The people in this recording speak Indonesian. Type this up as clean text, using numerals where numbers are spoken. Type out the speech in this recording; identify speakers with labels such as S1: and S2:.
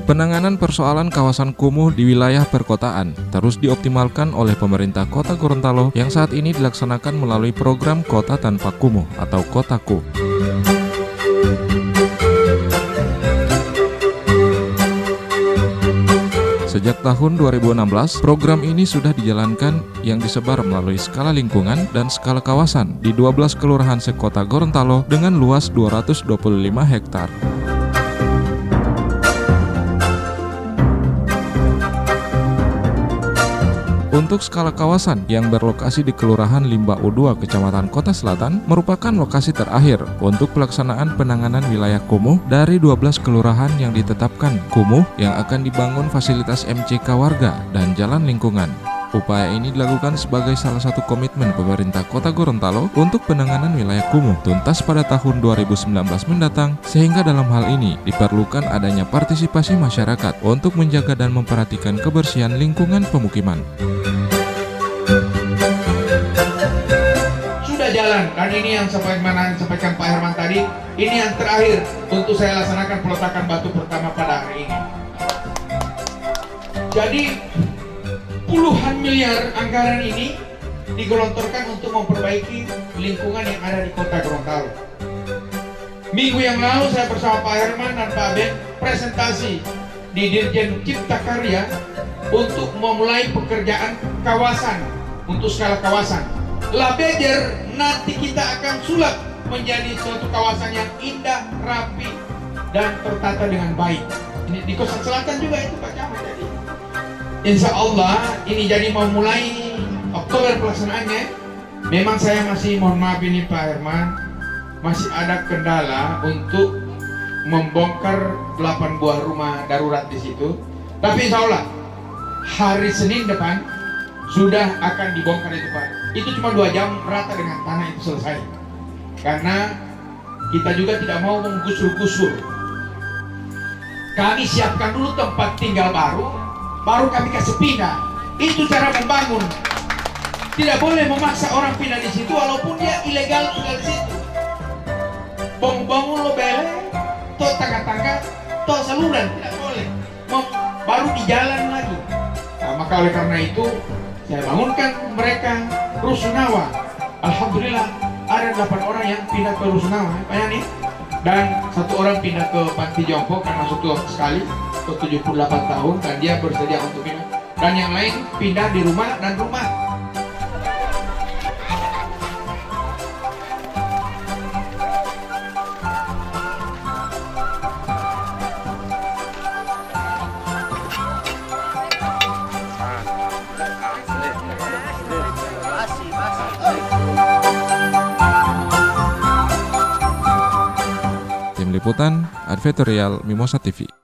S1: Penanganan persoalan kawasan kumuh di wilayah perkotaan terus dioptimalkan oleh pemerintah Kota Gorontalo yang saat ini dilaksanakan melalui program Kota Tanpa Kumuh atau Kotaku. Sejak tahun 2016, program ini sudah dijalankan yang disebar melalui skala lingkungan dan skala kawasan di 12 kelurahan sekota Gorontalo dengan luas 225 hektar. Untuk skala kawasan yang berlokasi di Kelurahan Limba U2, Kecamatan Kota Selatan, merupakan lokasi terakhir untuk pelaksanaan penanganan wilayah kumuh dari 12 kelurahan yang ditetapkan kumuh yang akan dibangun fasilitas MCK warga dan jalan lingkungan. Upaya ini dilakukan sebagai salah satu komitmen pemerintah Kota Gorontalo untuk penanganan wilayah kumuh tuntas pada tahun 2019 mendatang, sehingga dalam hal ini diperlukan adanya partisipasi masyarakat untuk menjaga dan memperhatikan kebersihan lingkungan pemukiman.
S2: Sudah jalan, dan ini yang disampaikan Pak Herman tadi, ini yang terakhir untuk saya laksanakan peletakan batu pertama pada hari ini. Jadi puluhan miliar anggaran ini digelontorkan untuk memperbaiki lingkungan yang ada di Kota Gorontalo. Minggu yang lalu saya bersama Pak Herman dan Pak Ben presentasi di Dirjen Cipta Karya untuk memulai pekerjaan kawasan untuk skala kawasan. Labejer nanti kita akan sulap menjadi suatu kawasan yang indah, rapi, dan tertata dengan baik. Ini di Kota Selatan juga itu Pak Camat jadi. Insya Allah ini jadi mau mulai Oktober pelaksanaannya. Memang saya masih mohon maaf ini Pak Herman, masih ada kendala untuk membongkar 8 buah rumah darurat di situ. Tapi insya Allah hari Senin depan sudah akan dibongkar itu Pak. Itu cuma 2 jam rata dengan tanah itu selesai. Karena kita juga tidak mau menggusur-gusur. Kami siapkan dulu tempat tinggal baru kami kasih pindah. Itu cara membangun. Tidak boleh memaksa orang pindah di situ walaupun dia ilegal tinggal di situ. Bangun lo bele, toh tangga-tangga, toh saluran tidak boleh. Baru di jalan lagi. Nah, maka oleh karena itu saya bangunkan mereka Rusunawa. Alhamdulillah ada 8 orang yang pindah ke Rusunawa, banyak nih. Dan 1 orang pindah ke Panti Jompo karena suatu sekali ke 78 tahun dan dia bersedia untuk pindah. Dan yang lain pindah di rumah dan rumah.
S1: Tim Liputan, Advertorial Mimosa TV.